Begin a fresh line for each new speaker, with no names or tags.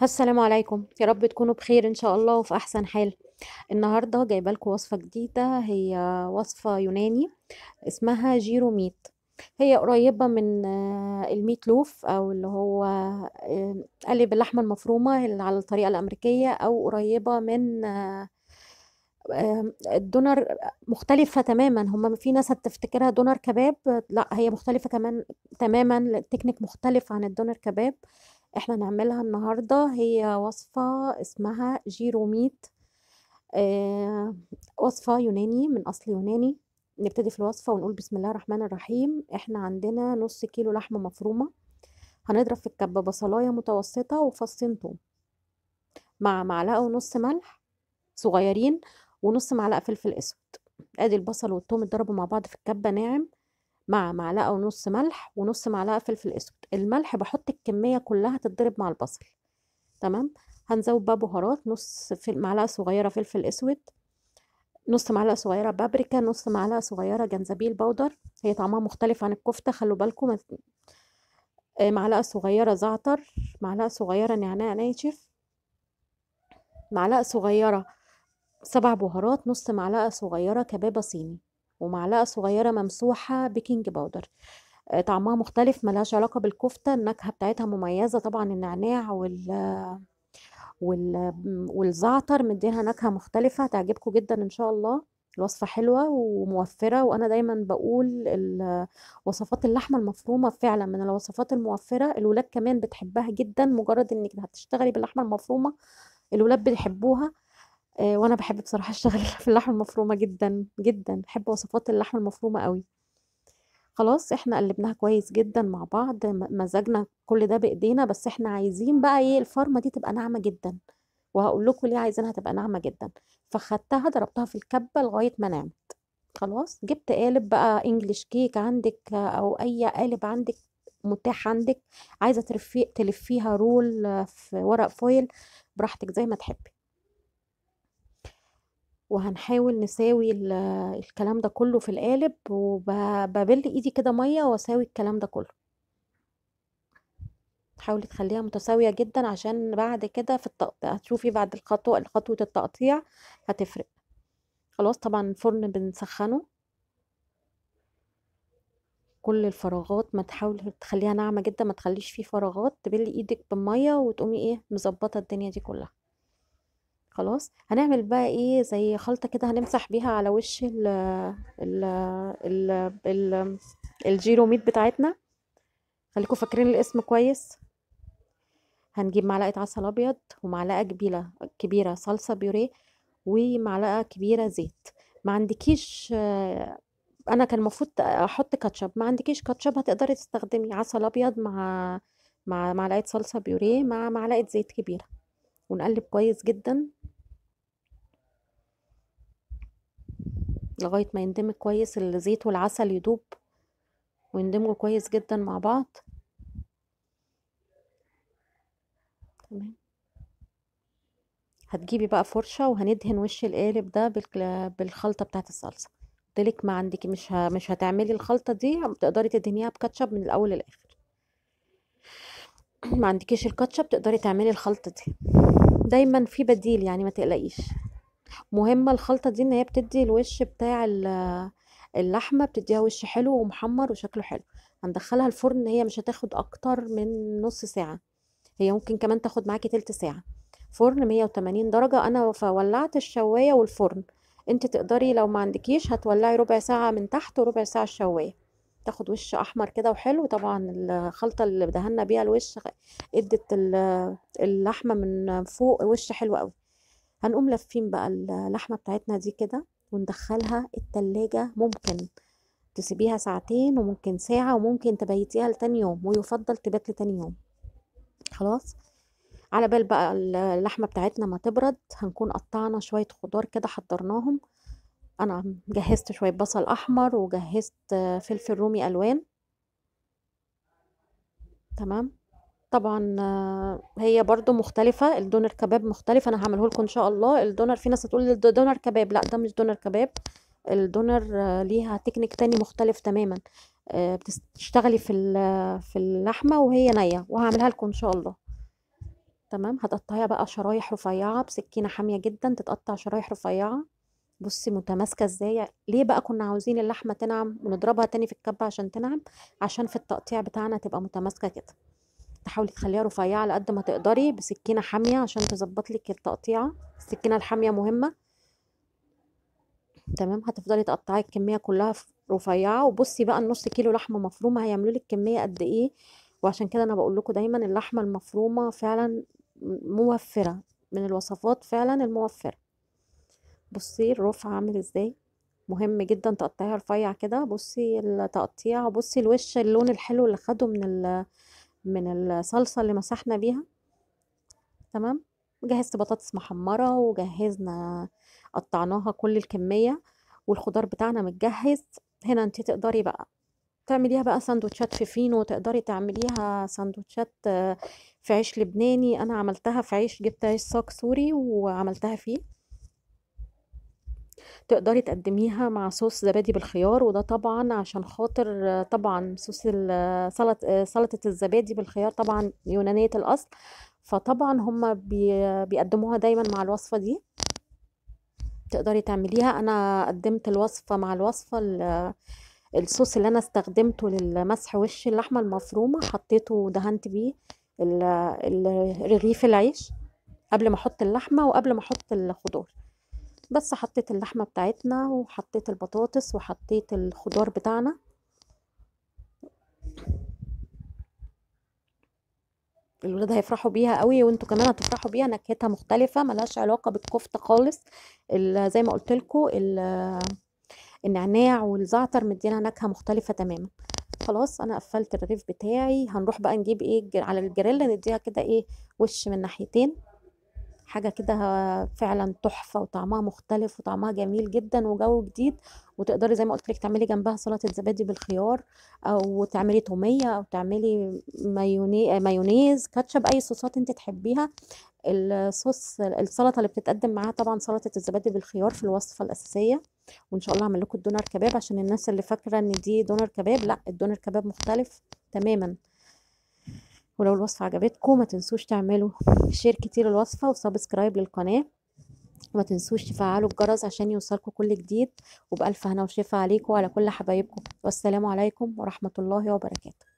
السلام عليكم، يا رب تكونوا بخير إن شاء الله وفي أحسن حال. النهارده جايبة لكم وصفة جديدة، هي وصفة يوناني اسمها جيرو ميت. هي قريبة من الميت لوف أو اللي هو قالب اللحمة المفرومة اللي على الطريقة الأمريكية، أو قريبة من الدونر. مختلفة تماما، هما في ناس هتفتكرها دونر كباب، لا هي مختلفة كمان تماما، التكنيك مختلف عن الدونر كباب. احنا نعملها النهاردة، هي وصفة اسمها جيرو ميت. آه، وصفة يوناني من أصل يوناني. نبتدي في الوصفة ونقول بسم الله الرحمن الرحيم. احنا عندنا نص كيلو لحمة مفرومة، هنضرب في الكبة بصلاية متوسطة وفصين توم مع معلقة ونص ملح صغيرين، ونص معلقة فلفل اسود. ادي البصل والثوم اتضربوا مع بعض في الكبة ناعم، مع معلقة ونص ملح ونص معلقة فلفل اسود. الملح بحط الكمية كلها تتضرب مع البصل. تمام. هنزود بقى بهارات، نص في معلقة صغيرة فلفل اسود، نص معلقة صغيرة بابريكا، نص معلقة صغيرة جنزبيل بودر، هي طعمها مختلف عن الكفتة خلوا بالكم. معلقة صغيرة زعتر، معلقة صغيرة نعناع ناشف، معلقة صغيرة سبع بهارات، نص معلقة صغيرة كبابة صيني، ومعلقة صغيرة ممسوحة بيكنج باودر. طعمها مختلف، ملهاش علاقة بالكفتة، النكهة بتاعتها مميزة طبعا، النعناع وال... والزعتر مدينها نكهة مختلفة، تعجبكم جدا ان شاء الله. الوصفة حلوة وموفرة، وانا دايما بقول وصفات اللحمة المفرومة فعلا من الوصفات الموفرة، الولاد كمان بتحبها جدا، مجرد انك هتشتغلي باللحمة المفرومة الولاد بيحبوها. وانا بحب بصراحة اشتغل في اللحمة المفرومة جدا جدا، بحب وصفات اللحمة المفرومة قوي. خلاص احنا قلبناها كويس جدا مع بعض، مزجنا كل ده بايدينا، بس احنا عايزين بقى ايه، الفرمة دي تبقى ناعمة جدا، وهقول لكم ليه عايزينها تبقى ناعمة جدا. فخدتها ضربتها في الكبة لغاية ما نعمت. خلاص جبت قالب بقى انجليش كيك عندك، او اي قالب عندك متاح عندك، عايزة تلفيها رول في ورق فويل، براحتك زي ما تحبي. وهنحاول نساوي الكلام ده كله في القالب، وببل ايدي كده ميه واساوي الكلام ده كله. حاولي تخليها متساويه جدا، عشان بعد كده في التقطيع هتشوفي بعد خطوه التقطيع هتفرق. خلاص طبعا الفرن بنسخنه، كل الفراغات ما تحاولي تخليها ناعمه جدا، ما تخليش فيه فراغات، تبلي ايدك بالميه وتقومي ايه مظبطه الدنيا دي كلها. خلاص هنعمل بقى ايه زي خلطة كده هنمسح بيها على وش ال ال ال الجيرو ميت بتاعتنا. خليكم فاكرين الاسم كويس. هنجيب معلقة عسل ابيض، ومعلقة كبيرة صلصة بيوريه، ومعلقة كبيرة زيت. ما عندكيش انا كان المفروض احط كاتشب، ما عندكيش كاتشب هتقدري تستخدمي عسل ابيض مع معلقة صلصة بيوريه مع معلقة زيت كبيرة، ونقلب كويس جدا لغاية ما يندمج كويس الزيت والعسل يدوب ويندمجوا كويس جدا مع بعض. تمام. هتجيبي بقى فرشة وهندهن وش القالب ده بالخلطة بتاعت الصلصة. قلتلك ما عندك مش هتعملي الخلطة دي، تقدري تدهنيها بكاتشب من الأول للآخر. ما عندكيش الكاتشب تقدري تعملي الخلطة دي، دايما في بديل يعني، ما تقلقيش. مهمة الخلطة دي ان هي بتدي الوش بتاع اللحمة، بتديها وش حلو ومحمر وشكله حلو. هندخلها الفرن، هي مش هتاخد اكتر من نص ساعة، هي ممكن كمان تاخد معاكي تلت ساعة. فرن 180 درجة، انا ولعت الشواية والفرن. انت تقدري لو ما عندكيش هتولعي ربع ساعة من تحت وربع ساعة الشواية، تاخد وش احمر كده وحلو. طبعا الخلطة اللي دهنا بيها الوش ادت اللحمة من فوق وش حلو قوي. هنقوم لافين بقى اللحمة بتاعتنا دي كده، وندخلها التلاجة. ممكن تسيبيها ساعتين، وممكن ساعة، وممكن تبيتيها لتاني يوم، ويفضل تبات لتاني يوم. خلاص. على بال بقى اللحمة بتاعتنا ما تبرد، هنكون قطعنا شوية خضار كده حضرناهم. انا جهزت شوية بصل احمر، وجهزت فلفل رومي الوان. تمام. طبعا هي برضو مختلفة، الدونر كباب مختلف، انا هعمله لكم ان شاء الله. الدونر في ناس هتقول ده دونر كباب، لا ده مش دونر كباب. الدونر ليها تكنيك تاني مختلف تماما، بتشتغلي في اللحمة وهي نية، وهعملها لكم ان شاء الله. تمام. هتقطعيها بقى شرايح رفيعة بسكينة حامية جدا، تتقطع شرايح رفيعة. بصي متماسكة ازاي. ليه بقى كنا عاوزين اللحمة تنعم ونضربها تاني في الكبة عشان تنعم؟ عشان في التقطيع بتاعنا تبقى متماسكة كده. تحاولي تخليها رفيعة على قد ما تقدري بسكينة حامية عشان تظبط لك التقطيعة. السكينة الحامية مهمة. تمام. هتفضلي تقطعي الكمية كلها رفيعة. وبصي بقى النص كيلو لحمة مفرومة هيعملوا لك كمية قد ايه. وعشان كده انا بقول لكم دايما اللحمة المفرومة فعلا موفرة، من الوصفات فعلا الموفرة. بصي الرفع عامل ازاي، مهم جدا تقطعيها رفيع كده. بصي التقطيع، بصي الوش، اللون الحلو اللي خده من الصلصة اللي مسحنا بيها. تمام. جهزت بطاطس محمرة وجهزنا، قطعناها كل الكمية، والخضار بتاعنا متجهز. هنا انت تقدري بقى تعمليها بقى سندوتشات في فينو، تقدري تعمليها سندوتشات في عيش لبناني. انا عملتها في عيش، جبت عيش صاج سوري وعملتها فيه. تقدري تقدميها مع صوص زبادي بالخيار، وده طبعا عشان خاطر طبعا صوص سلطة الزبادي بالخيار طبعا يونانية الأصل. فطبعا هما بيقدموها دايما مع الوصفة دي. تقدري تعمليها. انا قدمت الوصفة مع الوصفة الصوص اللي انا استخدمته للمسح وش اللحمة المفرومة، حطيته ودهنت بيه رغيف العيش قبل ما احط اللحمة وقبل ما احط الخضار. بس حطيت اللحمة بتاعتنا وحطيت البطاطس وحطيت الخضار بتاعنا. الولاد هيفرحوا بيها قوي، وانتوا كمان هتفرحوا بيها. نكهتها مختلفة، ملهاش علاقة بالكفتة خالص. زي ما قلت لكم النعناع والزعتر مدينا نكهة مختلفة تماما. خلاص انا قفلت الرغيف بتاعي. هنروح بقى نجيب ايه على الجريل، نديها كده ايه وش من ناحيتين. حاجة كده فعلا تحفة، وطعمها مختلف وطعمها جميل جدا وجو جديد. وتقدري زي ما قلت لك تعملي جنبها سلطة زبادي بالخيار، او تعملي تومية، او تعملي مايونيز، كاتشب، اي صوصات انت تحبيها. الصوص السلطة اللي بتتقدم معاها طبعا سلطة الزبادي بالخيار في الوصفة الأساسية. وإن شاء الله أعمل لكم الدونر كباب، عشان الناس اللي فاكرة إن دي دونر كباب، لا، الدونر كباب مختلف تماما. ولو الوصفة عجبتكم ما تنسوش تعملوا شير كتير الوصفة وسبسكرايب للقناة، وما تنسوش تفعلوا الجرس عشان يوصلكم كل جديد. وبألف هنا وشفا عليكم وعلى كل حبايبكم، والسلام عليكم ورحمة الله وبركاته.